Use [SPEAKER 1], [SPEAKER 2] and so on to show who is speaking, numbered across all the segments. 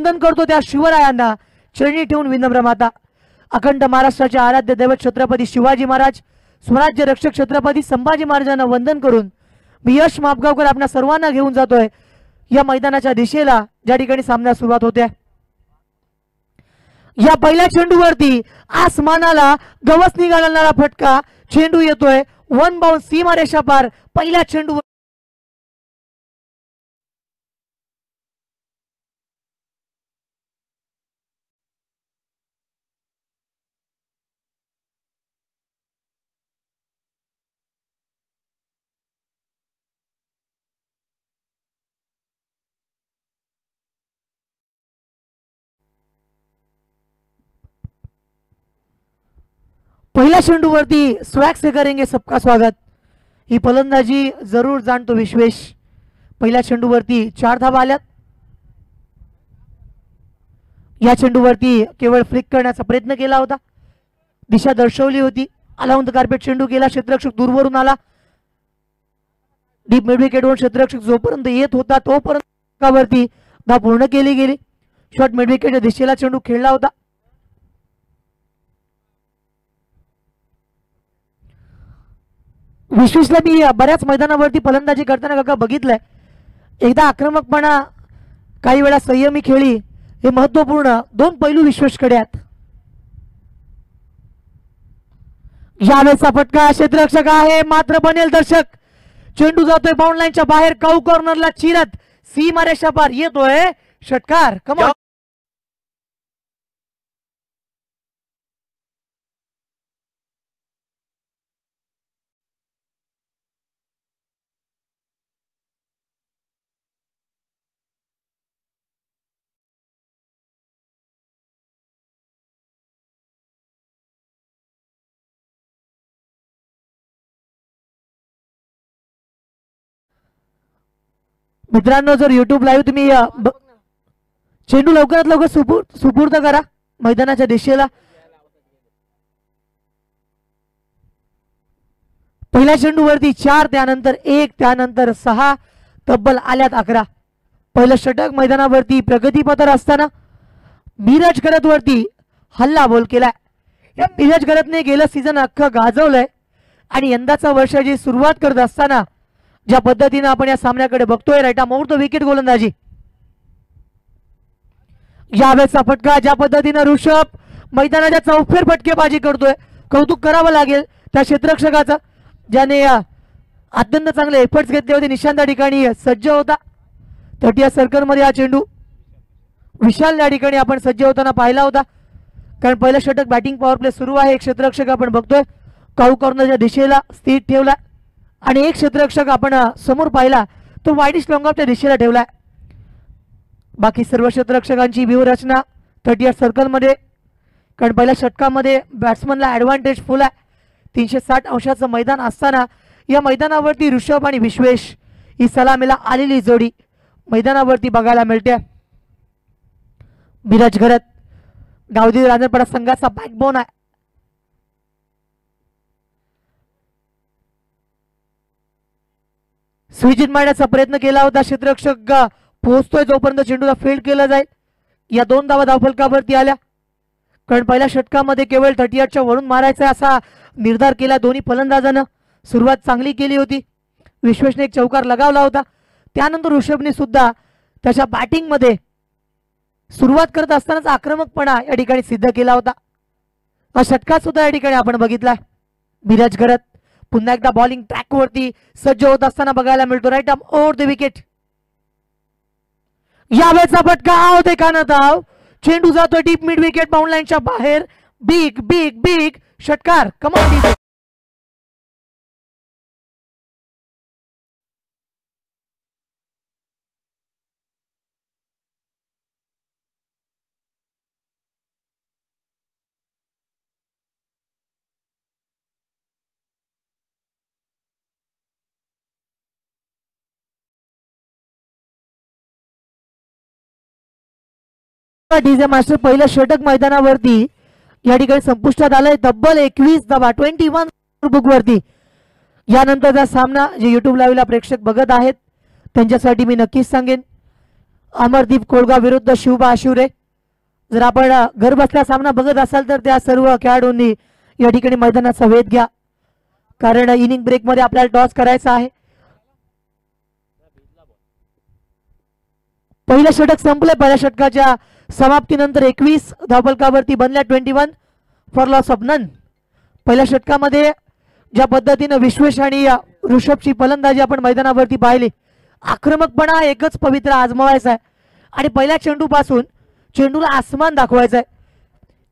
[SPEAKER 1] वंदन करतो त्या शिवरायांना चरणी ठेवून विनम्र माता अखंड महाराष्ट्राचे आराध्य दैवत छत्रपती शिवाजी महाराज स्वराज्य रक्षक छत्रपती संभाजी महाराजांना वंदन करून मी यश मापगावकर आपल्या सर्वांना घेऊन जातोय या मैदानाच्या दिशेला ज्या ठिकाणी सामना सुरुवात होते। या पहिल्या चेंडूवरती आसमानाला गवस निघालणारा फटका चेंडू येतोय वन बाउंड सीमारेषा पार पहिल्या चेंडू पहिल्या चेंडूवरती स्वॅग से करेंगे सबका स्वागत ही फलंदाजी जरूर जाणतो विश्वेश। पहिल्या चेंडूवरती 4 धावा आल्यात। या चेंडूवरती केवळ फ्लिक करण्याचा प्रयत्न केला होता दिशा दर्शवली होती अलाउन द कार्पेट चेंडू गेला क्षेत्ररक्षक दूरवरून आला डीप मिड विकेटवर क्षेत्ररक्षक जोपर्यंत येत होता तोपर्यंत वरती धाव पूर्ण केली गेली शॉर्ट मिड विकेटच्या दिशेला चेंडू खेळला होता। विश्वेशला मी बऱ्याच मैदानावरती फलंदाजी करताना काका बघितलंय एकदा आक्रमकपणा काही वेळा संयमी खेळी हे महत्वपूर्ण 2 पैलू विश्वेशकडे आहेत। यावेळेचा फटका क्षेत्ररक्षक आहे मात्र बनेल दर्शक चेंडू जातोय बाउंड लाईनच्या बाहेर काऊ कॉर्नरला चिरत सीमारेषा पार येतोय षटकार कमाल। मित्रांनो जर YouTube लाईव्ह तुम्ही चेंडू लवकरात लवकर सुपूर्द करा मैदानाच्या दिशेला। पहिल्या चेंडूवरती 4 त्यानंतर 1 त्यानंतर 6 तब्बल आल्यात 11। पहिलं षटक मैदानावरती प्रगतीपथावर असताना मीरज गरत वरती हल्ला बोल केलाय। या मीरज गरतने गेलं सीझन अख्खं गाजवलंय आणि यंदाचा वर्षाची सुरुवात करत असताना ज्या पद्धतीने आपण या सामन्याकडे बघतोय राईट मुहूर्त विकेट गोलंदाजी यावेळेचा फटका ज्या पद्धतीने ऋषभ मैदानाच्या चौफेर फटकेबाजी करतोय कौतुक करावं लागेल त्या क्षेत्ररक्षकाचं ज्याने अत्यंत चांगले एफर्ट्स घेतले होते निशांत ठिकाणी सज्ज होता 30 सर्कल मध्ये हा चेंडू विशाल या ठिकाणी आपण सज्ज होताना पाहिला होता कारण पहिलं षटक बॅटिंग पॉवर प्ले सुरू आहे। एक क्षेत्ररक्षक आपण बघतोय काऊ कॉर्नरच्या दिशेला स्थिर ठेवला आणि एक क्षेत्ररक्षक आपण समोर पाहिला तो वाईडिश लॉंग ऑफच्या दिशेला ठेवलाय। बाकी सर्व क्षेत्ररक्षकांची व्यूहरचना 30 सर्कल मध्ये कारण पहिल्या षटकामध्ये बॅट्समनला ऍडव्हान्टेज फुल आहे 360 अंशाचं मैदान असताना या मैदानावरती ऋषभ आणि विश्वेश ही सलामीला आलेली जोडी मैदानावरती बघायला मिळते। मीरज गरत गावदेवी रांजणपाडा संघाचा बॅकबोन आहे। स्विचित मारण्याचा प्रयत्न केला होता क्षेत्ररक्षक पोहोचतोय जोपर्यंत चेंडूला फील्ड केला जाईल। या 2 धावा धावफलकावरती आल्या कारण पहिल्या षटकामध्ये केवळ 38च्या वरून मारायचा असा निर्धार केला दोन्ही फलंदाजांना। सुरुवात चांगली केली होती विश्वेशने एक चौकार लगावला होता त्यानंतर ऋषभने सुद्धा त्याच्या बॅटिंग मध्ये सुरुवात करत असतानाच आक्रमकपणा या ठिकाणी सिद्ध केला होता। षटकात सुद्धा या ठिकाणी आपण बघितला मीरज गरत पुन्हा एकदा बॉलिंग ट्रॅक वरती सज्ज होत असताना बघायला मिळतो right arm over the wicket. यावेळेचा फटका होते कानात धाव चेंडू जातोय डीप मिड विकेट बाउंड लाईनच्या बाहेर बिग बिग बिग षटकार कमाल। डीजे मास्टर पहिलं षटक मैदानावरती या ठिकाणी संपुष्टात आलंय तब्बल 21 धावा 21 बुक वरती। यानंतरचा सामना जे YouTube लाईव्हला प्रेक्षक बघत आहेत त्यांच्यासाठी मी नक्कीच सांगेन अमरदीप कोळगा विरुद्ध शिवबा आशिवरे. जर आपण घर बसल्या सामना बघत असाल तर त्या सर्व खेळाडूंनी या ठिकाणी मैदानाचा वेध घ्या, कारण इनिंग ब्रेक मध्ये आपल्याला टॉस करायचा आहे. पहिलं षटक संपले. पहिल्या षटकाच्या समाप्तीनंतर 21 धावफलकावरती बनल्या 21 फॉर लॉस ऑफ नन. पहिल्या षटकामध्ये ज्या पद्धतीनं विश्वेश आणि ऋषभची फलंदाजी आपण मैदानावरती पाहिली, आक्रमकपणा एकच पवित्र आजमावायचा आहे आणि पहिल्या चेंडूपासून चेंडूला आसमान दाखवायचं आहे.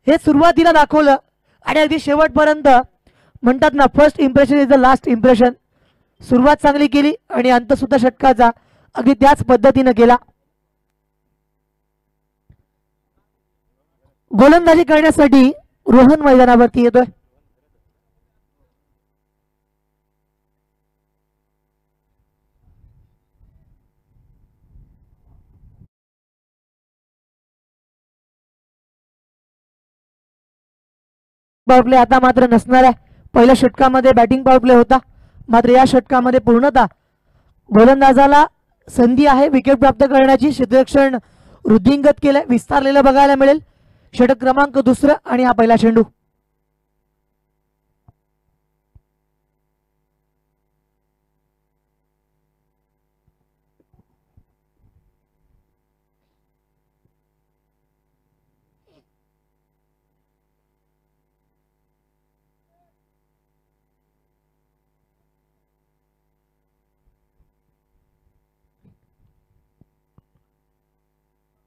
[SPEAKER 1] हे सुरुवातीला दाखवलं आणि अगदी शेवटपर्यंत म्हणतात ना, first impression is the last impression. सुरुवात चांगली केली आणि अंत सुद्धा षटकाचा अगदी त्याच पद्धतीनं केला. गोलंदाजी करण्यासाठी रोहन मैदानावरती येतोय. पॉवर प्ले आता मात्र नसणार आहे. पहिल्या षटकामध्ये बॅटिंग पॉवर प्ले होता, मात्र या षटकामध्ये पूर्णतः गोलंदाजाला संधी आहे विकेट प्राप्त करण्याची. क्षेत्ररक्षण वृद्धिंगत केलंय, विस्तारलेलं बघायला मिळेल. षटक क्रमांक 2 आणि हा पहिला चेंडू.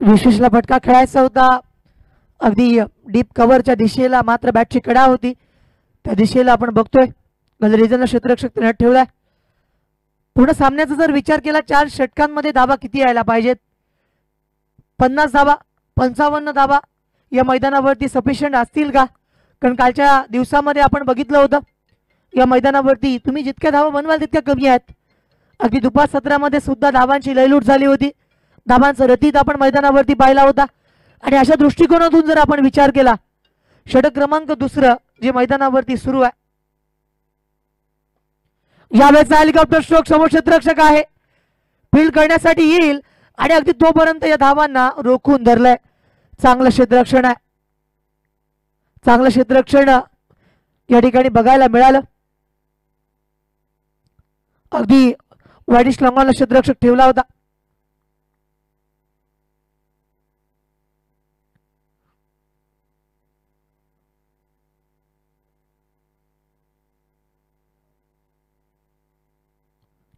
[SPEAKER 1] विशेषला फटका खेळायचा होता अगदी डीप कव्हरच्या दिशेला, मात्र बॅटची कडा होती त्या दिशेला आपण बघतोय. गलरीजनला क्षेत्ररक्षक तैनात ठेवलाय. पूर्ण सामन्याचा जर विचार केला, 4 षटकांमध्ये धाबा किती यायला पाहिजेत? 50 धाबा, 55 धाबा या मैदानावरती सफिशियंट असतील का? कारण कालच्या दिवसामध्ये आपण बघितलं होतं या मैदानावरती तुम्ही जितक्या धावा बनवाल तितक्या कमी आहेत. अगदी दुपार सत्रामध्ये सुद्धा धावांची लयलूट झाली होती, धावांचा रतीत आपण मैदानावरती पाहिला होता. आणि अशा दृष्टिकोनातून जर आपण विचार केला, षटक क्रमांक 2 जे मैदानावरती सुरू आहे, यावेळेचा हेलिकॉप्टर स्ट्रोक समोर क्षेत्ररक्षक आहे, फील्ड करण्यासाठी येईल आणि अगदी तोपर्यंत या धावांना रोखून धरलंय. चांगलं क्षेत्ररक्षण आहे, चांगलं क्षेत्ररक्षण या ठिकाणी बघायला मिळालं. अगदी वाईडिश लॉंगॉनला क्षेत्ररक्षक ठेवला होता.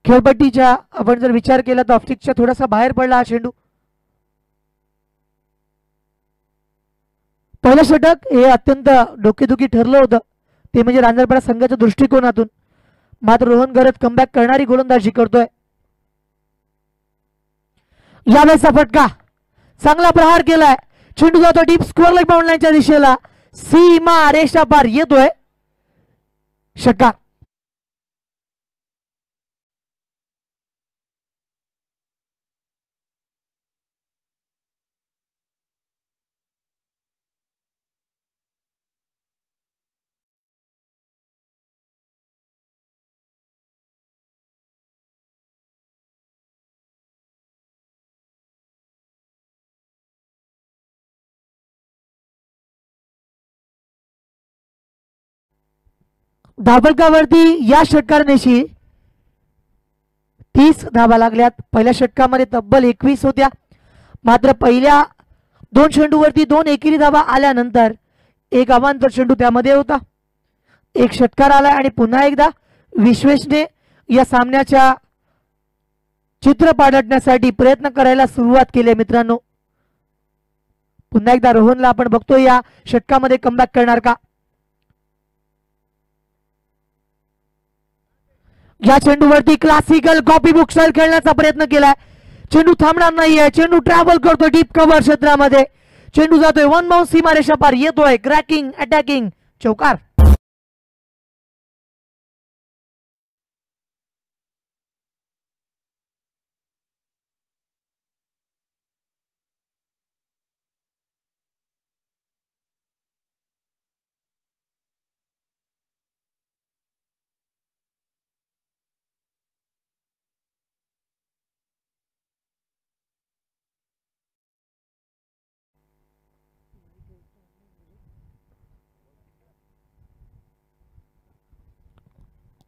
[SPEAKER 1] खेळपट्टीच्या आपण जर विचार केला तर ऑफस्टिकच्या थोडासा बाहेर पडला हा चेंडू. पहिलं षटक हे अत्यंत डोकेदुखी ठरलं होतं, ते म्हणजे रांजणपाडा संघाच्या दृष्टिकोनातून. मात्र रोहन गरज कमबॅक करणारी गोलंदाजी करतोय. यावेळेचा फटका, चांगला प्रहार केलाय, चेंडू जातो डीप स्क्वेअर लेग बाउंड्रीच्या दिशेला, सीमा रेषा पार येतोय, षटकार. धाबलकावरती या षटकारानेशी 30 धाबा लागल्यात. पहिल्या षटकामध्ये तब्बल 21 होत्या, मात्र पहिल्या 2 चेंडूवरती 2 एकेरी धाबा आल्यानंतर एक अवांतर चेंडू त्यामध्ये होता, एक षटकार आला आणि पुन्हा एकदा विश्वेशने या सामन्याच्या चित्र पालटण्यासाठी प्रयत्न करायला सुरुवात केली. मित्रांनो, पुन्हा एकदा रोहनला आपण बघतो या षटकामध्ये कमबॅक करणार का? या चेंडूवरती क्लासिकल कॉपी बुक स्टाईल खेळण्याचा प्रयत्न केलाय. चेंडू थांबणार नाहीये, चेंडू ट्रॅव्हल करतोय डीप कव्हर क्षेत्रामध्ये, चेंडू जातोय वन बाउंस सीमारेषा पार येतोय, क्रॅकिंग अटॅकिंग चौकार.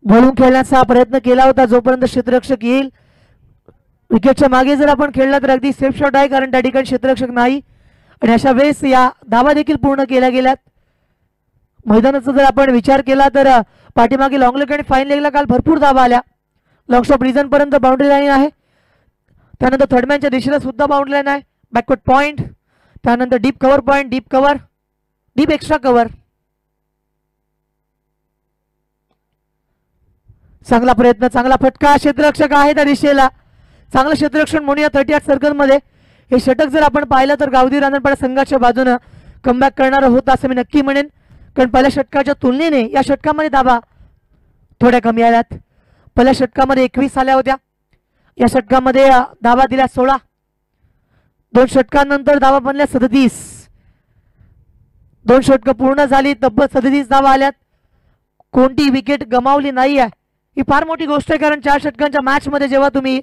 [SPEAKER 1] वळून खेळण्याचा प्रयत्न केला होता, जोपर्यंत क्षेत्ररक्षक येईल. विकेटच्या मागे जर आपण खेळला तर अगदी सेफ शॉट आहे, कारण त्या ठिकाणी क्षेत्ररक्षक नाही आणि अशा वेळेस या धावा देखील पूर्ण केल्या गेल्यात. मैदानाचा जर आपण विचार केला तर पाठीमागे लॉंग लेग आणि फाईन लेगला काल भरपूर धावा आल्या. लॉंग स्टॉप रिझन पर्यंत बाउंड्री लाईन आहे, त्यानंतर थर्डमॅनच्या दिशेला सुद्धा बाउंड्री लाईन आहे, बॅकवर्ड पॉईंट, त्यानंतर deep cover point, deep cover, deep extra cover. चांगला प्रयत्न, चांगला फटका, क्षेत्ररक्षक आहे त्या दिशेला, चांगलं क्षेत्ररक्षण म्हणूया 38 सर्कल मध्ये. हे षटक जर आपण पाहिलं तर गावदेवी रांजणपाडा संघाच्या बाजूनं कमबॅक करणारं होतं असं मी नक्की म्हणेन, कारण पहिल्या षटकाच्या तुलनेने या षटकामध्ये धावा थोड्या कमी आल्यात. पहिल्या षटकामध्ये 21 आल्या होत्या, या षटकामध्ये धावा दिल्या 16. 2 षटकांनंतर धावा बनल्या 37. 2 षटकं पूर्ण झाली, तब्बल 37 धावा आल्यात. कोणती विकेट गमावली नाही आहे, ही फार मोठी गोष्ट आहे, कारण 4 षटकांच्या मॅच मध्ये जेव्हा तुम्ही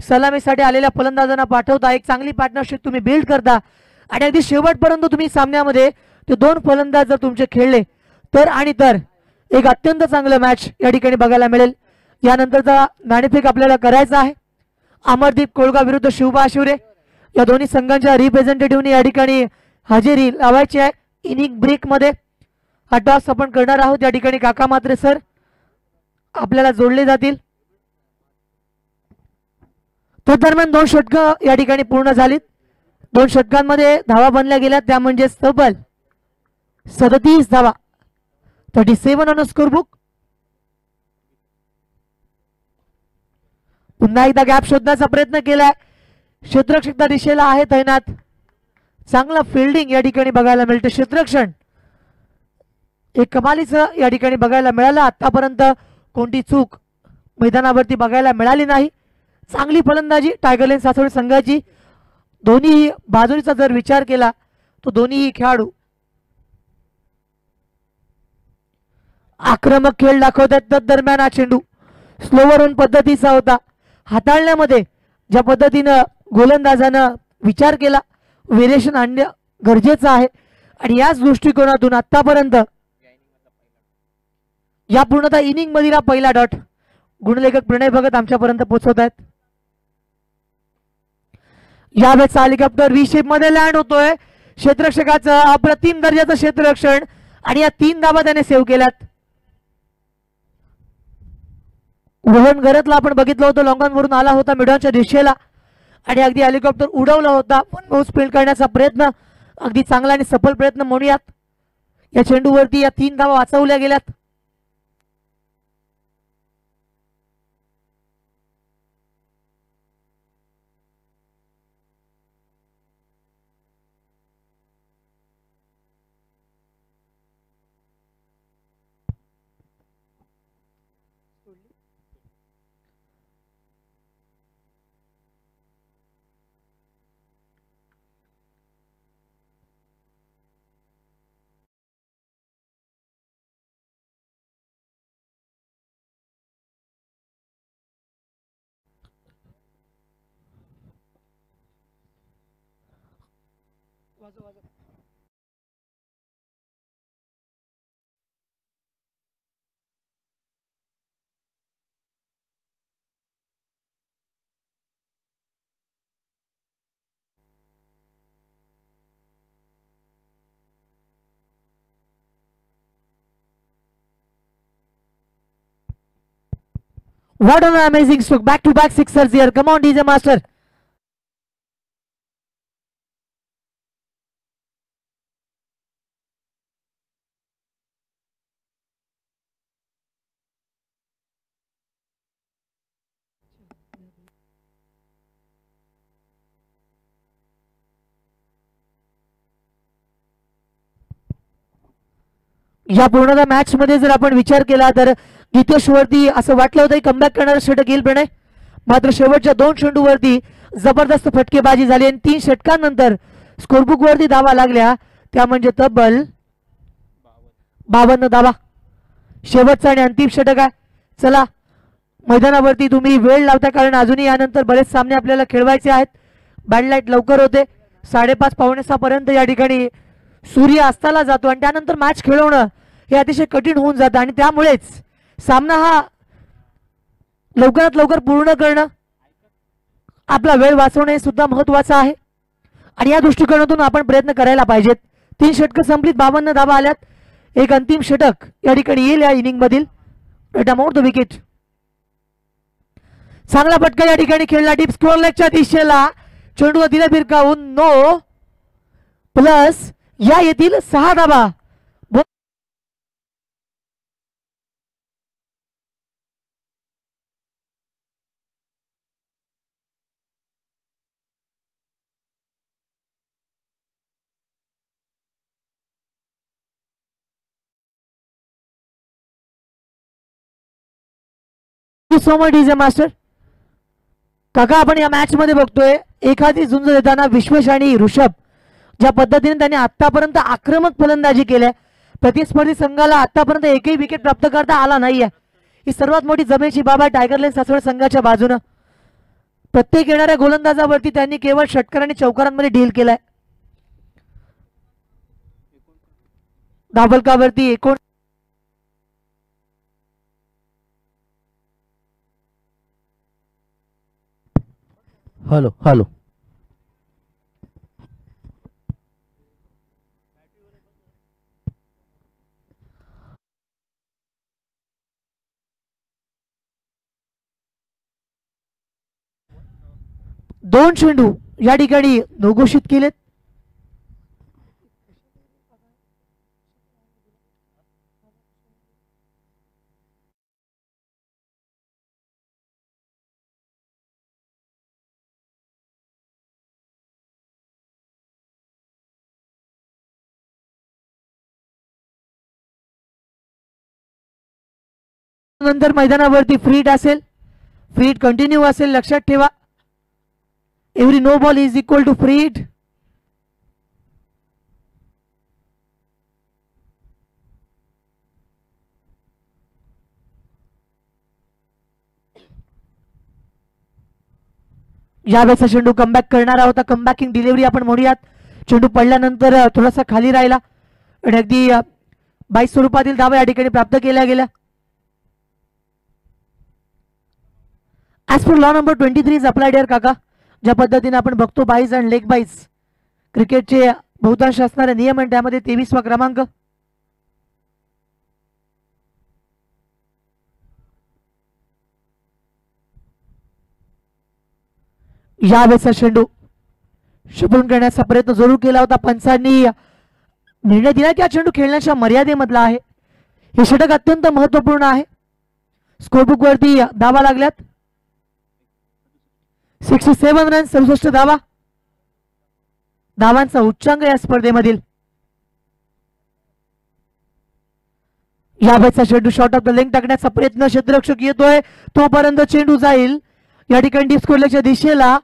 [SPEAKER 1] सलामीसाठी आलेल्या फलंदाजांना पाठवता, एक चांगली पार्टनरशिप तुम्ही बिल्ड करता आणि अगदी शेवटपर्यंत तुम्ही सामन्यामध्ये ते 2 फलंदाज जर तुमचे खेळले तर आणि तर एक अत्यंत चांगलं मॅच या ठिकाणी बघायला मिळेल. यानंतरचा नाणेफेक आपल्याला करायचा आहे. अमरदीप कोळगा विरुद्ध शिवबा शिवरे या दोन्ही संघांच्या रिप्रेझेंटेटिव्हनी या ठिकाणी हजेरी लावायची आहे. इनिंग ब्रेक मध्ये हा टॉस आपण करणार आहोत. या ठिकाणी काका मात्रे सर आपल्याला जोडले जातील. त्या दरम्यान 2 षटकं या ठिकाणी पूर्ण झालीत. 2 षटकांमध्ये धावा बनल्या गेल्या, त्या म्हणजे तब्बल 37 धावा, 37 ऑन स्कोर बुक. पुन्हा एकदा गॅप शोधण्याचा प्रयत्न केलाय, क्षेत्ररक्षक दिशेला आहे तैनात. चांगला फिल्डिंग या ठिकाणी बघायला मिळते. क्षेत्ररक्षण एक कमालीचं या ठिकाणी बघायला मिळालं. आतापर्यंत कोणती चूक मैदानावरती बघायला मिळाली नाही. चांगली फलंदाजी टायगर लाईन सासवड संघाची. दोन्ही बाजूचा जर विचार केला तो दोन्ही खेळाडू आक्रमक खेळ दाखवतात. दरम्यान हा चेंडू स्लोवर ऑन पद्धतीचा होता. हाताळण्यामध्ये ज्या पद्धतीनं गोलंदाजानं विचार केला, व्हेरिएशन आणणं गरजेचं आहे आणि याच दृष्टिकोनातून आतापर्यंत या पूर्णतः इनिंग मधील पहिला डॉट गुणलेखक प्रणय भगत आमच्यापर्यंत पोहोचवत आहेत. यावेळेस हेलिकॉप्टर व्ही शेप मध्ये लँड होतोय. क्षेत्ररक्षकाचं अप्रतिम दर्जाचं क्षेत्ररक्षण आणि या 3 धावा त्याने सेव्ह केल्यात. रोहन गरतला आपण बघितलं होतं, लॉंगॉन वरून आला होता मिडॉनच्या दिशेला आणि अगदी हेलिकॉप्टर उडवला होता. पण माउस फील्ड करण्याचा प्रयत्न अगदी चांगला आणि सफल प्रयत्न म्हणूयात. या चेंडूवरती या 3 धावा वाचवल्या गेल्यात. What an amazing stroke. Back to back sixers here. Come on, DJ Master. या पूर्ण मॅच मध्ये जर आपण विचार केला तर गीतेश वरती असं वाटलं होतं कमबॅक करणारा षटक येईल प्रणय, मात्र शेवटच्या 2 चेंडूवरती जबरदस्त फटकेबाजी झाली आणि 3 षटकांनंतर स्कोरबुक वरती धावा लागल्या, त्या म्हणजे तब्बल 52 धावा. शेवटचा आणि अंतिम षटक आहे. चला मैदानावरती तुम्ही वेळ लावता, कारण अजूनही यानंतर बरेच सामने आपल्याला खेळवायचे आहेत. बॅड लाईट लवकर होते, 5:30 पावणे 6 पर्यंत या ठिकाणी सूर्य अस्ताला जातो आणि त्यानंतर मॅच खेळवणं हे अतिशय कठीण होऊन जातं आणि त्यामुळेच सामना हा लवकरात लवकर पूर्ण करणं, आपला वेळ वाचवणे सुद्धा महत्वाचं आहे आणि या दृष्टिकोनातून आपण प्रयत्न करायला पाहिजेत. 3 षटकं संपलीत, 52 धावा आल्यात. एक अंतिम षटक या ठिकाणी येईल या इनिंग मधील. The wicket. चांगला फटका या ठिकाणी खेळला डीप स्क्वेअर लेगच्या दिशेला. चेंडू दिला भिरकावून नो प्लस या येथील 6 धावा. So much DJ master. काका आपण या मॅच मध्ये बघतोय एखादी झुंज देताना विश्वेश आणि ऋषभ ज्या पद्धतीने त्यांनी आतापर्यंत आक्रमक फलंदाजी केल्या, प्रतिस्पर्धी संघाला आतापर्यंत एकही विकेट प्राप्त करता आला नाहीये. ही सर्वात मोठी जमेची बाब आहे टायगर लेन सासवड संघाच्या बाजूने. प्रत्येक येणाऱ्या गोलंदाजावरती त्यांनी केवळ षटकार आणि चौकारांमध्ये डील केलाय. धावफलकावरती हॅलो हॅलो दोन चेंडू या ठिकाणी घोषित केलेत. नंतर मैदानावरती फ्रीट असेल, फ्रीट कंटिन्यू असेल, लक्षात ठेवा. Every no ball is equal to free hit. यावेळेचा चेंडू कमबॅक करणारा होता. कमबॅकिंग डिलिव्हरी आपण म्हणूयात. चेंडू पडल्यानंतर थोडासा खाली राहिला आणि अगदी 22 स्वरूपातील धावा या ठिकाणी प्राप्त केल्या गेल्या. As per law number 23 is applied here काका. ज्या पद्धतीने आपण बघतो बाईज अँड लेग बाईज क्रिकेटचे बहुतांश असणारे नियम आणि त्यामध्ये 23वा क्रमांक. यावेळेचा चेंडू शुभन करण्याचा प्रयत्न जरूर केला होता. पंचांनी निर्णय दिला की हा चेंडू खेळण्याच्या मर्यादेमधला आहे. हे षटक अत्यंत महत्वपूर्ण आहे. स्कोरबुक वरती धावा लागल्यात 67 रन, 67 धावा. धावांचा उच्चांक या स्पर्धेमधील. यावेळेचा चेंडू शॉर्ट ऑफ द लेग टाकण्याचा प्रयत्न क्षेत्ररक्षक येतोय, तोपर्यंत चेंडू जाईल या ठिकाणी डीप स्क्वेअर लेगच्या दिशेला.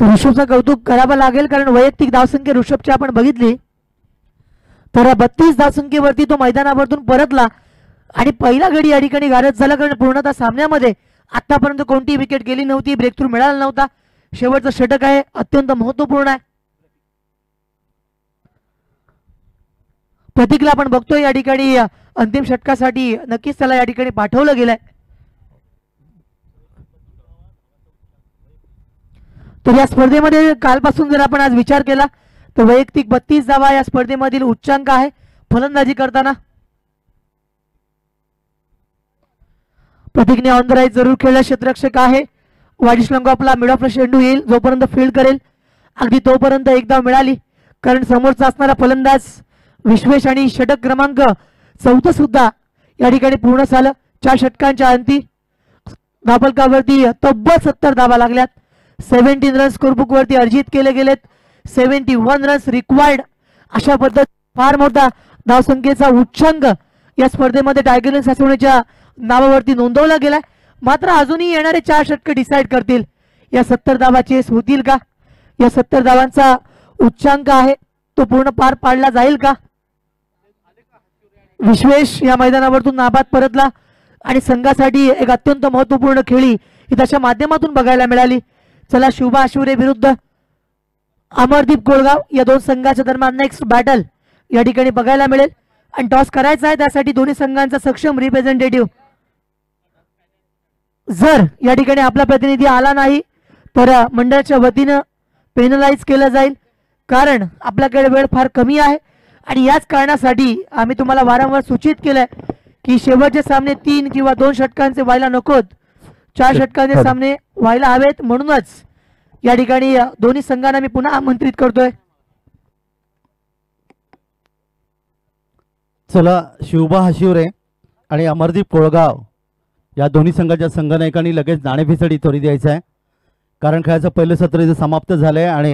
[SPEAKER 1] ऋषभचं कौतुक करावं लागेल कारण वैयक्तिक धावसंख्या ऋषभची आपण बघितली तर 32 धावसंख्येवरती तो मैदानावरतून परतला आणि पहिला गडी या ठिकाणी गारद झाला कारण पूर्णतः सामन्यामध्ये आतापर्यंत कोणती विकेट गेली नव्हती, ब्रेक थ्रू मिळाला नव्हता. शेवटचं षटक आहे, अत्यंत महत्वपूर्ण आहे. प्रतीकला आपण बघतोय या ठिकाणी अंतिम षटकासाठी नक्कीच त्याला या ठिकाणी पाठवलं गेलंय. तर या स्पर्धेमध्ये कालपासून जर आपण आज विचार केला तर वैयक्तिक 32 धावा या स्पर्धेमधील उच्चांक आहे फलंदाजी करताना. प्रतीकने ऑन द राईट जरूर खेळला, क्षेत्ररक्षक आहे. वाईट लॉंगॉपला मिड ऑफला शेंडू येईल, जोपर्यंत फील्ड करेल अगदी तोपर्यंत एक धाव मिळाली, कारण समोरचा असणारा फलंदाज विश्वेश आणि षटक क्रमांक 14 सुद्धा या ठिकाणी पूर्ण झालं. 4 षटकांच्या अंती धावफलकावरती तब्बल 70 धावा लागल्यात. 17 रन स्कोरबुक वरती अर्जित केले गेलेत. 71 रन्स रिक्वायर्ड. अशा पद्धत फार मोठा धावसंख्येचा उच्चांक या स्पर्धेमध्ये टायगर सासवणीच्या नावावरती नोंदवला गेलाय. मात्र अजूनही येणारे 4 षटके डिसाईड करतील या 70 धावा चेस होतील का, या 70 धावांचा उच्चांक आहे तो पूर्ण पार पाडला जाईल का. विश्वेश या मैदानावरतून नाबाद परतला आणि संघासाठी एक अत्यंत महत्वपूर्ण खेळी ही त्याच्या माध्यमातून बघायला मिळाली. चला, शुभा आशिवरे विरुद्ध अमरदीप कोळगाव या दोन संघाच्या दरम्यान नेक्स्ट बॅटल या ठिकाणी बघायला मिळेल. आणि टॉस करायचा आहे, त्यासाठी दोन्ही संघांचा सक्षम रिप्रेझेंटेटिव्ह जर या ठिकाणी आपला प्रतिनिधी आला नाही तर मंडळाच्या वतीनं पेनलाइज केलं जाईल, कारण आपल्याकडे वेळ फार कमी आहे. आणि याच कारणासाठी आम्ही तुम्हाला वारंवार सूचित केलंय की शेवटचे सामने 3 किंवा 2 षटकांचे व्हायला नकोत, 4 षटकांचे सामने व्हायला हवेत. म्हणूनच या ठिकाणी दोन्ही संघांना मी पुन्हा आमंत्रित करतोय.
[SPEAKER 2] चला, शिवबा हाशिवरे आणि अमरदीप कोळगाव या दोन्ही संघाच्या संघनायकांनी लगेच नाणेफेक थोडी द्यायचं आहे, कारण खेळाचं पहिलं सत्र इथं समाप्त झालंय आणि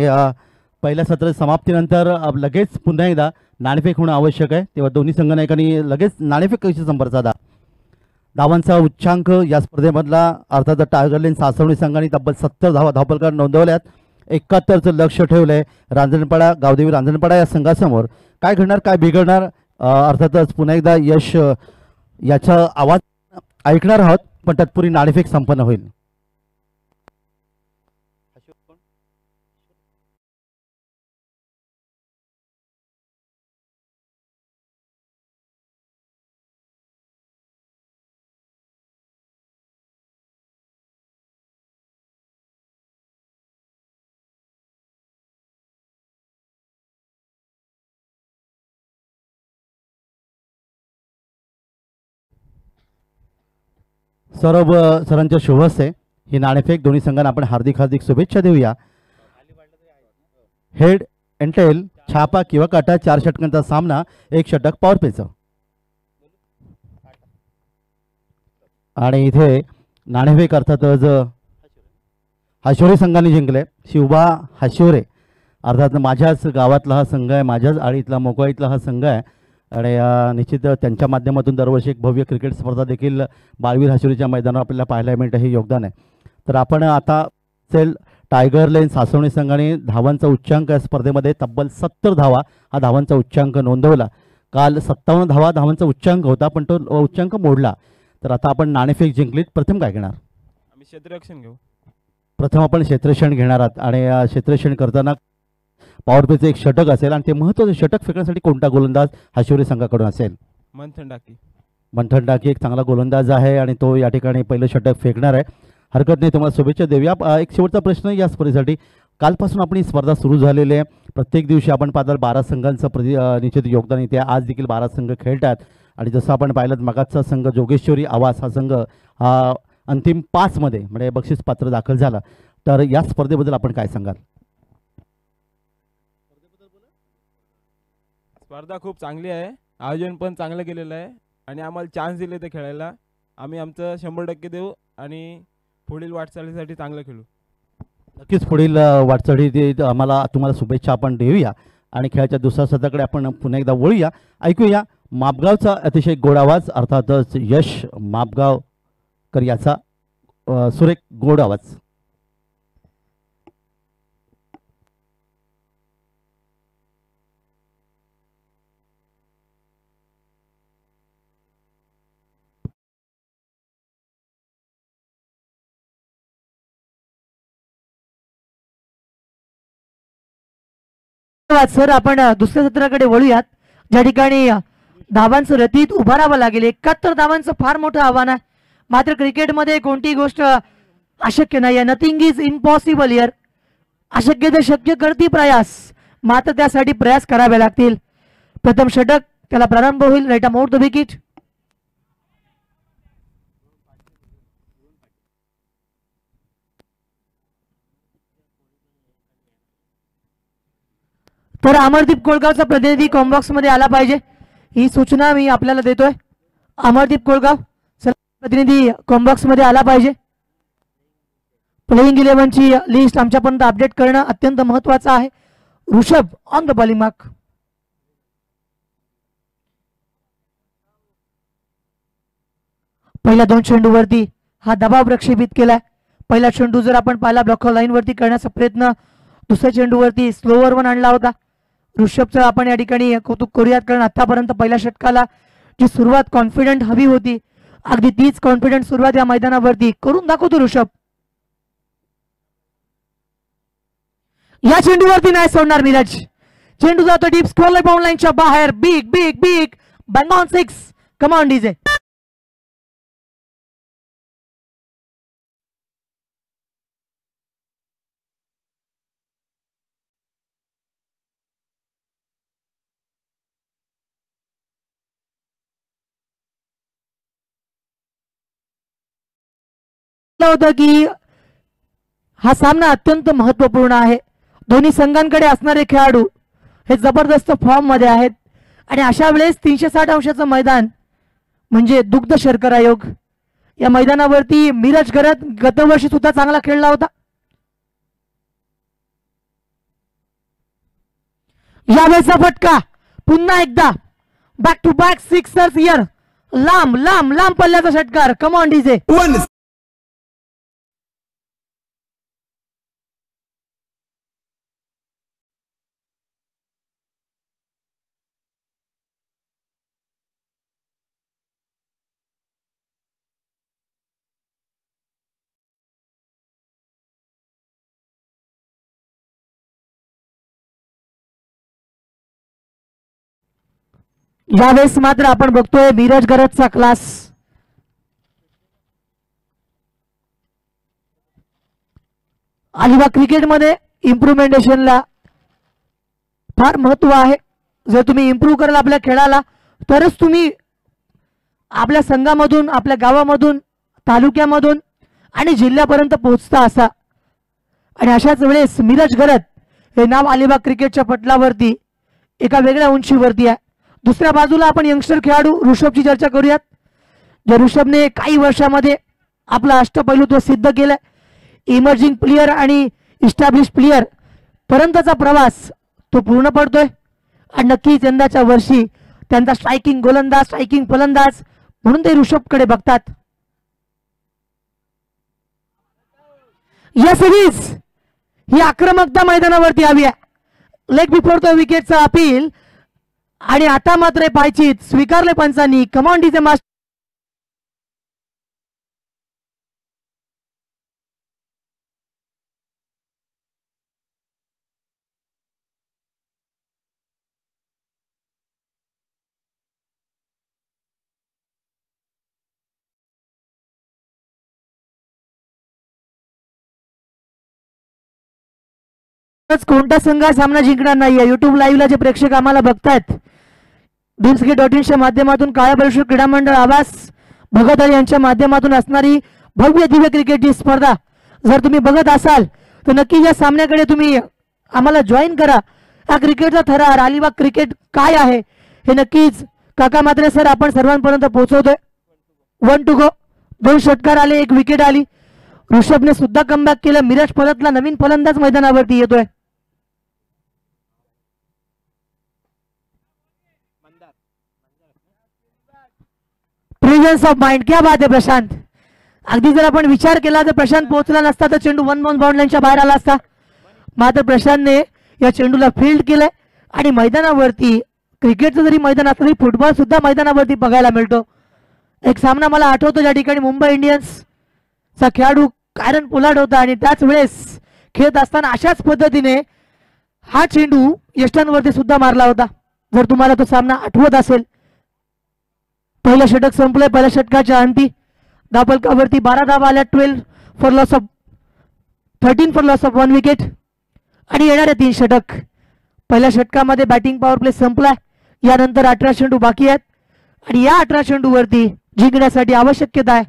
[SPEAKER 2] पहिल्या सत्र समाप्तीनंतर लगेच पुन्हा एकदा नाणेफेक होणं आवश्यक आहे. तेव्हा दोन्ही संघनायकांनी लगेच नाणेफेक कशी संपर्क साधा. धावांचा उच्चांक या स्पर्धेमधला अर्थात टायगर लेन सासवणी संघाने तब्बल 70 धावा धावफलकावर नोंदवल्यात. 71चं लक्ष ठेवलंय रांजणपाडा गावदेवी रांजणपाडा या संघासमोर. काय घडणार, काय बिघडणार, अर्थातच पुन्हा एकदा यश याचा आवाज ऐकणार आहोत, पण तत्पूर्वी नाणेफेक संपन्न होईल. सर्व सरांच्या शुभ हस्ते ही नाणेफेक दोन्ही संघांना आपण हार्दिक हार्दिक शुभेच्छा देऊया. हेड एंड टेल, छापा किंवा काटा, 4 षटकांचा सामना, 1 षटक पॉवर प्लेचं. आणि इथे नाणेफेक अर्थातच हाशिवरे संघाने जिंकले. शिवबा हाशिवरे अर्थात माझ्याच गावातला हा संघ आहे, माझ्याच आळीतला मोकळा इथला हा संघ आहे. आणि निश्चित त्यांच्या माध्यमातून दरवर्षी एक भव्य क्रिकेट स्पर्धा देखील बाळवीर हाशिवरेच्या मैदानावर आपल्याला पाहायला मिळतं, हे योगदान आहे. तर आपण आता सेल टायगर लेन सासवणी संघाने धावांचा उच्चांक या स्पर्धेमध्ये तब्बल 70 धावा हा धावांचा उच्चांक नोंदवला. काल 57 धावांचा उच्चांक होता, पण तो उच्चांक मोडला. तर आता आपण नाणेफेक जिंकलीत. प्रथम काय घेणार?
[SPEAKER 3] आम्ही क्षेत्ररक्षण घेऊ.
[SPEAKER 2] प्रथम आपण क्षेत्ररक्षण घेणार आहात आणि क्षेत्ररक्षण करताना पॉवर प्लेचं 1 षटक असेल आणि ते महत्त्वाचं षटक फेकण्यासाठी कोणता गोलंदाज हाशिवरे संघाकडून असेल?
[SPEAKER 3] मंथन डाकी.
[SPEAKER 2] मंथन डाकी एक चांगला गोलंदाज आहे आणि तो या ठिकाणी पहिलं षटक फेकणार आहे. हरकत नाही, तुम्हाला शुभेच्छा देऊया. एक शेवटचा प्रश्न या स्पर्धेसाठी. कालपासून आपण ही स्पर्धा सुरू झालेली आहे. प्रत्येक दिवशी आपण पाहताल 12 संघांचं निश्चित योगदान इथे. आज देखील 12 संघ खेळतात आणि जसं आपण पाहिलं मगाचा संघ जोगेश्वरी आवास हा संघ हा अंतिम 5 मध्ये म्हणजे बक्षीस पात्र दाखल झाला. तर या स्पर्धेबद्दल आपण काय सांगाल?
[SPEAKER 3] स्पर्धा खूप चांगली आहे, आयोजन पण चांगलं केलेलं आहे आणि आम्हाला चान्स दिले ते खेळायला. आम्ही आमचं 100% देऊ आणि पुढील वाटचालीसाठी चांगलं खेळू.
[SPEAKER 2] नक्कीच पुढील वाटचाली आम्हाला तुम्हाला शुभेच्छा आपण देऊया आणि खेळाच्या दुसऱ्या सत्राकडे आपण पुन्हा एकदा वळूया. ऐकूया मापगावचा अतिशय गोड आवाज, अर्थातच यश मापगावकर याचा सुरेख गोड आवाज.
[SPEAKER 1] धन्यवाद सर. आपण दुसऱ्या सत्राकडे वळूयात, ज्या ठिकाणी धावांचं रतीत उभारावं लागेल. 71 धावांचं फार मोठं आव्हान आहे. मात्र क्रिकेटमध्ये कोणतीही गोष्ट अशक्य नाही आहे. Nothing is impossible here. अशक्य ते शक्य करती प्रयास, मात्र त्यासाठी प्रयास करावे लागतील. प्रथम षटक, त्याला प्रारंभ होईल. Right out the wicket. तर अमरदीप कोळगावचा प्रतिनिधी कॉम्बॉक्स मध्ये आला पाहिजे, ही सूचना मी आपल्याला देतोय. अमरदीप कोळगाव प्रतिनिधी कॉम्बॉक्स मध्ये आला पाहिजे. प्लेइंग 11 ची लिस्ट आमच्यापर्यंत अपडेट करणं अत्यंत महत्वाचं आहे. Rishabh on the bowling mark. पहिल्या 2 चेंडूवरती हा दबाव प्रक्षेपित केलाय. पहिला चेंडू जर आपण पाहिला ब्लॉक लाईन वरती करण्याचा प्रयत्न, दुसऱ्या चेंडूवरती स्लोवर वन आणला होता. ऋषभचं आपण या ठिकाणी कौतुक करूयात, कारण आतापर्यंत पहिल्या षटकाला जी सुरुवात कॉन्फिडंट हवी होती, अगदी तीच कॉन्फिडंट सुरुवात या मैदानावरती करून दाखवतो ऋषभ. या चेंडूवरती नाही सोडणार मिराज. चेंडू जातो डीप स्क्वेअर बाउंड लाईनच्या बाहेर. Big big big bang on 6. Come on DJ. होतं की हा सामना अत्यंत महत्वपूर्ण आहे. दोन्ही संघांकडे असणारे खेळाडू हे जबरदस्त फॉर्म मध्ये आहेत आणि अशा वेळेस 360 अंशाचं मैदान म्हणजे दुग्ध शर्करा योग. या मैदानावरती मिरज गतवर्षी सुद्धा चांगला खेळला होता. यावेळेचा फटका पुन्हा एकदा back to back sixers here. लांब लांब लांब पल्ल्याचा षटकार. Come on DJ. यावेळेस मात्र आपण बघतोय मिरज गरजचा क्लास. अलिबाग क्रिकेटमध्ये इम्प्रुव्हमेंटेशनला फार महत्व आहे. जर तुम्ही इम्प्रूव्ह कराल आपल्या खेळाला, तरच तुम्ही आपल्या संघामधून, आपल्या गावामधून, तालुक्यामधून आणि जिल्ह्यापर्यंत पोहोचता असा. आणि अशाच वेळेस मिरज गरज हे नाव अलिबाग क्रिकेटच्या पटलावरती एका वेगळ्या उंचीवरती आहे. दुसऱ्या बाजूला आपण यंगस्टर खेळाडू ऋषभची चर्चा करूयात. ज्या ऋषभने काही वर्षामध्ये आपला अष्टपैलुत्व सिद्ध केलंय. इमर्जिंग प्लेयर आणि इस्टॅब्लिश प्लेयर पर्यंतचा प्रवास तो पूर्ण पडतोय आणि नक्कीच यंदाच्या वर्षी त्यांचा स्ट्रायकिंग गोलंदाज, स्ट्रायकिंग फलंदाज म्हणून ते ऋषभकडे बघतात. या सिरीज ही आक्रमकता मैदानावरती हवी आहे. लेग बिफोर द विकेटचा अपील आणि आता मात्र पायचीत स्वीकारले पंचांनी. Come on DJ master. कोणता संघ सामना जिंकणार नाहीये. युट्यूब लाईव्हला जे प्रेक्षक आम्हाला बघतायत, ड्रीम्सगेट.च्या माध्यमातून काळा बळीश्वर क्रीडा मंडळ आवास भगत अली यांच्या माध्यमातून असणारी भव्य दिव्य क्रिकेटची स्पर्धा जर तुम्ही बघत असाल तर नक्की या सामन्याकडे तुम्ही आम्हाला जॉईन करा. हा क्रिकेटचा थरार अलिबाग क्रिकेट काय आहे हे नक्कीच काका मात्रे सर आपण सर्वांपर्यंत पोहोचवतोय. 1 to go. 2 षटकार आले, 1 विकेट आली. ऋषभने सुद्धा कमबॅक केलं. मिरज परतला, नवीन फलंदाज मैदानावरती येतोय. प्रेझेन्स ऑफ माइंड, क्या बात आहे प्रशांत. अगदी जर आपण विचार केला तर प्रशांत पोहोचला नसता तर चेंडू 1 बाउंड लाईनच्या बाहेर आला असता. मात्र प्रशांतने या चेंडूला फील्ड केलंय आणि मैदानावरती क्रिकेटचं जरी मैदान असलं तरी फुटबॉल सुद्धा मैदानावरती बघायला मिळतो. एक सामना मला आठवतो ज्या ठिकाणी मुंबई इंडियन्सचा खेळाडू कायरन पोलार्ड होता आणि त्याच वेळेस खेळत असताना अशाच पद्धतीने हा चेंडू यष्टांवरती सुद्धा मारला होता, जर तुम्हाला तो सामना आठवत असेल. पहिलं षटक संपलंय. पहिल्या षटकाच्या अंती धावफलकावरती 12 धावा आल्या. 13 फॉर लॉस ऑफ 1 विकेट. आणि येणारे 3 षटक. पहिल्या षटकामध्ये बॅटिंग पॉवर प्ले संपलाय. यानंतर 18 चेंडू बाकी आहेत आणि या 18 चेंडूवरती जिंकण्यासाठी आवश्यकता आहे.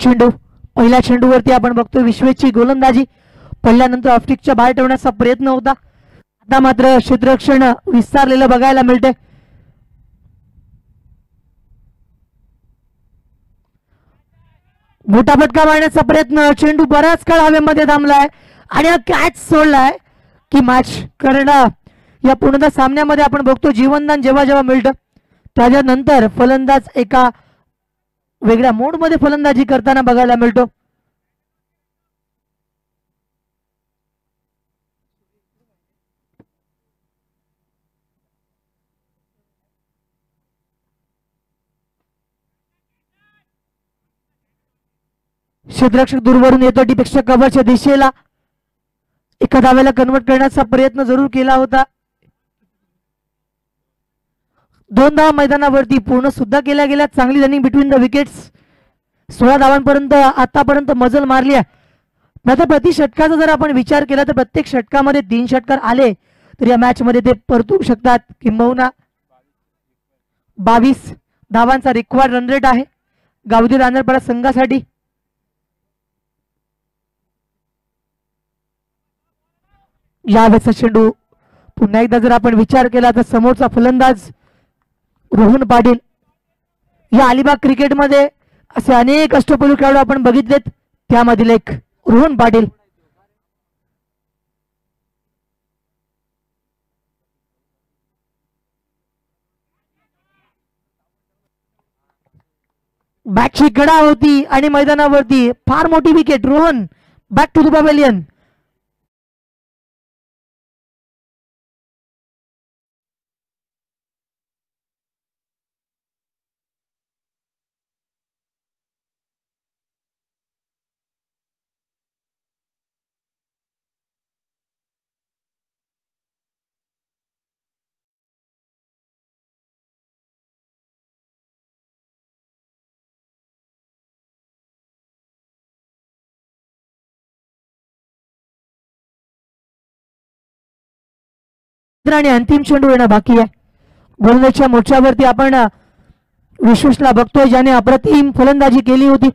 [SPEAKER 1] चेंडू. पहिल्या चेंडूवरती आपण बघतोय विश्वेची गोलंदाजी. पहिल्यानंतर ऑफस्टिकच्या बाहेर ठेवण्याचा प्रयत्न होता. आता मात्र क्षेत्ररक्षण विस्तारलेलं बघायला मिळते. मोठा फटका मारण्याचा प्रयत्न. चेंडू बराच काळ हवेमध्ये थांबलाय आणि हा कॅच सोडलाय की मॅच करणं. या पूर्णतः सामन्यामध्ये आपण बघतो जीवनदान जेव्हा जेव्हा मिळतं त्याच्यानंतर फलंदाज एका वेगळ्या मोडमध्ये फलंदाजी करताना बघायला मिळतो. क्षेत्ररक्षक दूरवरून येतो. टीपेक्षा कव्हरच्या दिशेला एका धावेला कन्वर्ट करण्याचा प्रयत्न जरूर केला होता. 2 धावा मैदानावरती पूर्ण सुद्धा केल्या गेल्या. चांगली रनिंग बिटवीन द विकेट्स. 16 धावांपर्यंत आतापर्यंत मजल मारली आहे. मात्र प्रति षटकाचा जर आपण विचार केला तर प्रत्येक षटकामध्ये 3 षटकार आले तर या मॅच मध्ये ते परतू शकतात. किंबहुना 22 धावांचा रिक्वायर्ड रन रेट आहे गावदी रांजणपाडा संघासाठी. यावेळेचा चेंडू पुन्हा एकदा जर आपण विचार केला तर समोरचा फलंदाज रोहन पाटील. या अलिबाग क्रिकेटमध्ये असे अनेक अष्टपैलू खेळाडू आपण बघितलेत, त्यामधील एक रोहन पाटील. बॅटची गडा होती आणि मैदानावरती फार मोठी wicket. Rohan back to the pavilion. आणि अंतिम चेंडू येणं बाकी आहे. गोलंदाजीच्या मोर्चावरती आपण विश्वेशला बघतोय ज्याने अप्रतिम फलंदाजी केली होती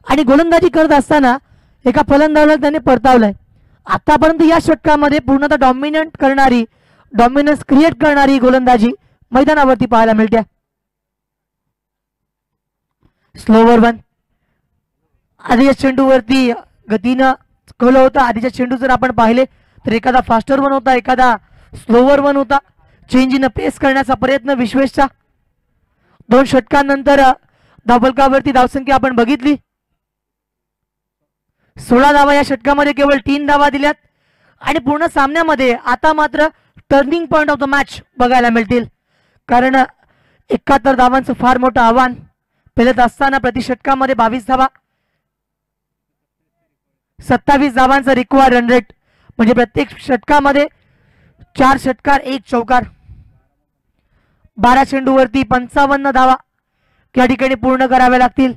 [SPEAKER 1] आणि गोलंदाजी करत असताना एका फलंदाजाला त्याने परतावलंय. आतापर्यंत या षटकामध्ये पूर्णतः डॉमिनन्स क्रिएट करणारी गोलंदाजी मैदानावरती पाहायला मिळते. स्लोवर 1. आधीच्या चेंडूवरती गतीनं चुकवलं होतं. आधीच्या चेंडू जर आपण पाहिले तर एखादा फास्टर 1 होता, एखादा स्लोवर 1 होता. चेंज इन पेस करण्याचा प्रयत्न विश्वेशचा. 2 षटकांनंतर धावफलकावरती धावसंख्या आपण बघितली. 16 धावा या षटकामध्ये केवळ 3 धावा दिल्यात आणि पूर्ण सामन्यामध्ये आता मात्र turning point of the match बघायला मिळतील. कारण 71 धावांचं फार मोठं आव्हान पेलत असताना प्रति षटकामध्ये 22 धावा, 27 धावांचा रिक्वायर्ड रन रेट. म्हणजे प्रत्येक षटकामध्ये 4 षटकार 1 चौकार. 12 चेंडूवरती 55 धावा या ठिकाणी पूर्ण कराव्या लागतील.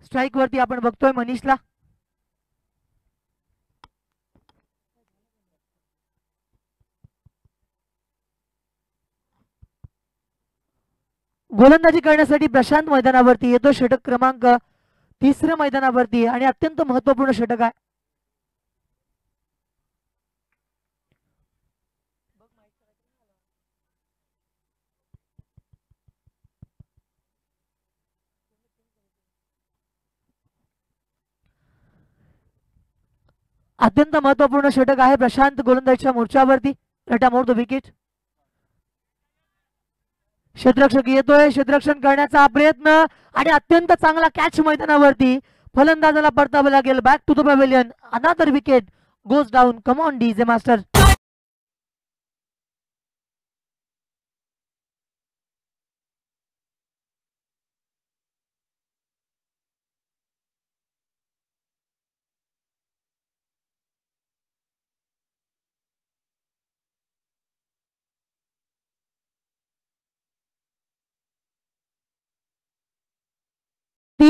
[SPEAKER 1] स्ट्राइक वरती आपण बघतोय मनीषला. गोलंदाजी करण्यासाठी प्रशांत मैदानावरती येतो. षटक क्रमांक 3 मैदानावरती आणि अत्यंत महत्वपूर्ण षटक आहे. अत्यंत महत्वपूर्ण षटक आहे. प्रशांत गोलंदाजीच्या मोर्चावरती. रटा मोर द विकेट. क्षेत्ररक्षक येतोय. क्षेत्ररक्षण करण्याचा प्रयत्न आणि अत्यंत चांगला कॅच मैदानावरती. फलंदाजाला परतावं लागेल. Back to the pavilion. Another wicket goes down. Come on DJ master.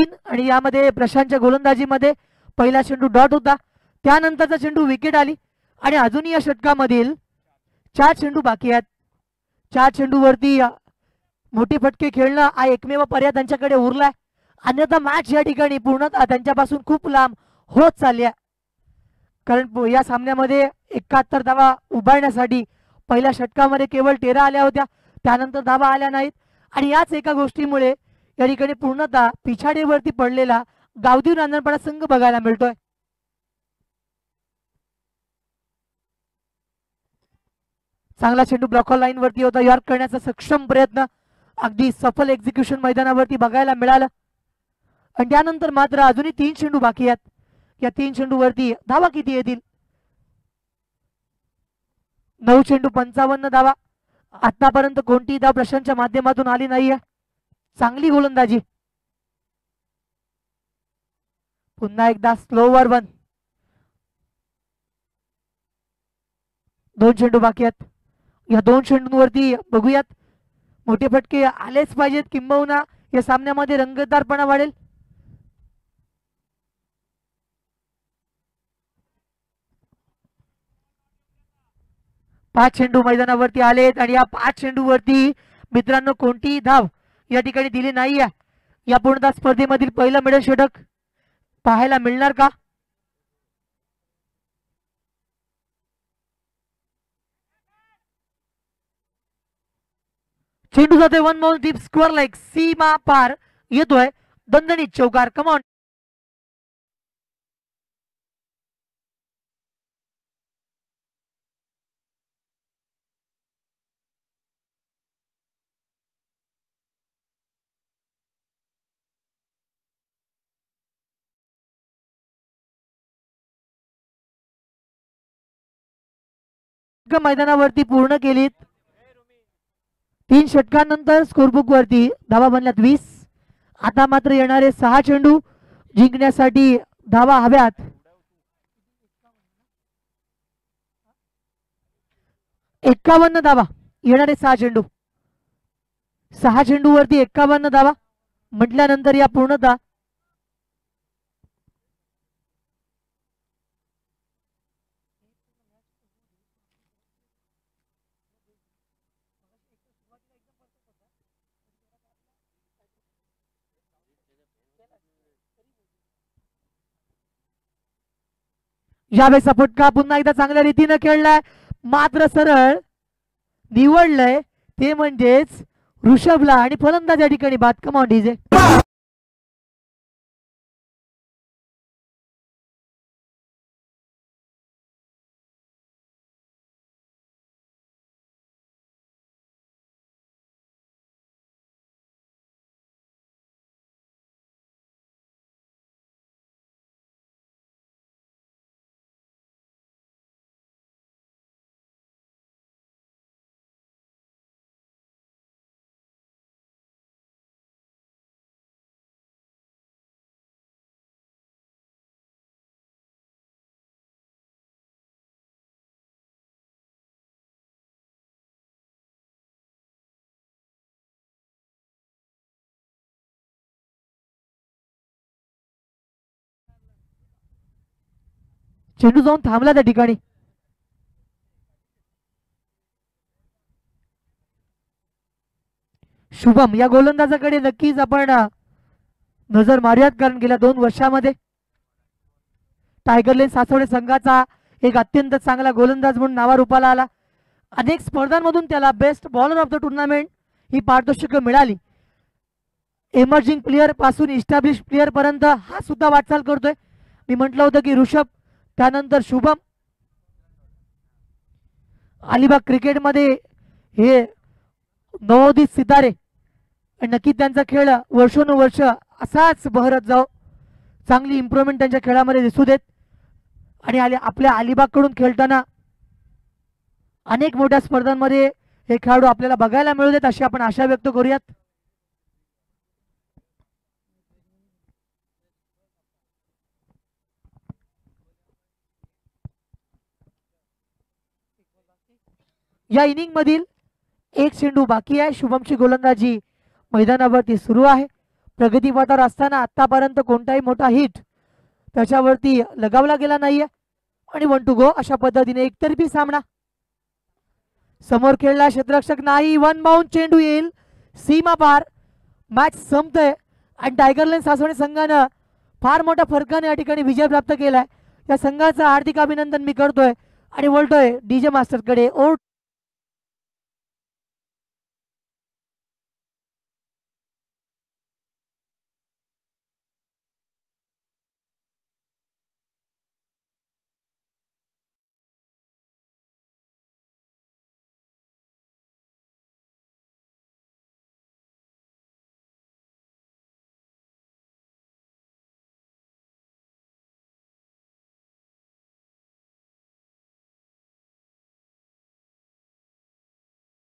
[SPEAKER 1] 3 आणि यामध्ये प्रशांतच्या गोलंदाजीमध्ये पहिला चेंडू डॉट होता, त्यानंतरचा चेंडू विकेट आली आणि अजूनही या षटकामधील 4 चेंडू बाकी आहेत. 4 चेंडूवरती मोठे फटके खेळणं हा एकमेव पर्याय त्यांच्याकडे उरलाय, अन्यथा मॅच या ठिकाणी पूर्णतः त्यांच्यापासून खूप लांब होत चालली आहे. कारण या सामन्यामध्ये 71 धावा उभारण्यासाठी पहिल्या षटकामध्ये केवळ 13 आल्या होत्या, त्यानंतर धावा आल्या नाहीत आणि याच एका गोष्टीमुळे या ठिकाणी पूर्णतः पिछाडीवरती पडलेला गावदेव रांजणपाडा संघ बघायला मिळतोय. चांगला चेंडू ब्लॉकर लाईन वरती होता, यॉर्क करण्याचा सक्षम प्रयत्न, अगदी सफल एक्झिक्युशन मैदानावरती बघायला मिळालं. आणि त्यानंतर मात्र अजूनही 3 चेंडू बाकी आहेत. या 3 चेंडूवरती धावा किती येतील? 9 चेंडू 55 धावा. आतापर्यंत कोणतीही धाव प्रशांतच्या माध्यमातून आली नाहीये. चांगली गोलंदाजी. पुन्हा एकदा स्लोवर 1. 2 चेंडू बाकी आहेत. या 2 चेंडूंवरती बघूयात, मोठे फटके आलेच पाहिजेत, किंबहुना या सामन्यामध्ये रंगतदारपणा वाढेल. पाच चेंडू मैदानावरती आलेत आणि या 5 चेंडूवरती मित्रांनो कोणतीही धाव या ठिकाणी दिली नाहीये. या पूर्णतः स्पर्धेमधील पहिलं मेडल षटक पाहायला मिळणार का? चेंडू जाते 1 बॉल डीप स्क्वेअर लाईक, सीमा पार येतोय, दणदणीत चौकार. कमॉन. मैदानावरती पूर्ण केलीत. 3 षटकांनंतर स्कोरबुक वरती धावा बनल्यात 20. आता मात्र येणारे 6 चेंडू जिंकण्यासाठी धावा हव्यात. 51 धावा. येणारे 6 चेंडू. 6 चेंडू वरती 51 धावा म्हटल्यानंतर या पूर्णतः यावेळेचा फटका पुन्हा एकदा चांगल्या रीतीने खेळलाय, मात्र सरळ निवडलंय ते म्हणजेच ऋषभला आणि फलंदाज या ठिकाणी बाद. कम ऑन डीजे. चेंडू जाऊन थांबला त्या ठिकाणी. शुभम या गोलंदाजाकडे नक्कीच आपण नजर मारूयात, कारण गेल्या 2 वर्षामध्ये टायगर लेन सासवडे संघाचा एक अत्यंत चांगला गोलंदाज म्हणून नावारूपाला आला. अनेक स्पर्धांमधून त्याला best bowler of the tournament ही पारितोषिकं मिळाली. एमर्जिंग प्लेअर पासून इस्टॅब्लिश प्लेअर पर्यंत हा सुद्धा वाटचाल करतोय. मी म्हटलं होतं की ऋषभ, त्यानंतर शुभम. अलिबाग क्रिकेटमध्ये हे नवोदित सितारे, नक्की त्यांचा खेळ वर्षोनुवर्ष असाच बहरत जाओ, चांगली इम्प्रूव्हमेंट त्यांच्या खेळामध्ये दिसू देत आणि आपल्या अलिबागकडून खेळताना अनेक मोठ्या स्पर्धांमध्ये हे खेळाडू आपल्याला बघायला मिळू देत, अशी आपण आशा व्यक्त करूयात. या इनिंग मधील 1 चेंडू बाकी आहे. शुभमची गोलंदाजी मैदानावरती सुरू आहे. प्रगतीपथावर असताना आतापर्यंत कोणताही मोठा हिट त्याच्यावरती लगावला गेला नाहीये आणि 1 to go अशा पद्धतीने एकतर्फी सामना. समोर खेळला क्षेत्ररक्षक नाही, 1 बाउंड चेंडू येईल सीमा पार. मॅच संपतोय आणि टायगर लाईन सासवडी संघानं फार मोठ्या फरकाने या ठिकाणी विजय प्राप्त केलाय. या संघाचं हार्दिक अभिनंदन मी करतोय आणि बोलतोय डीजे मास्टरकडे.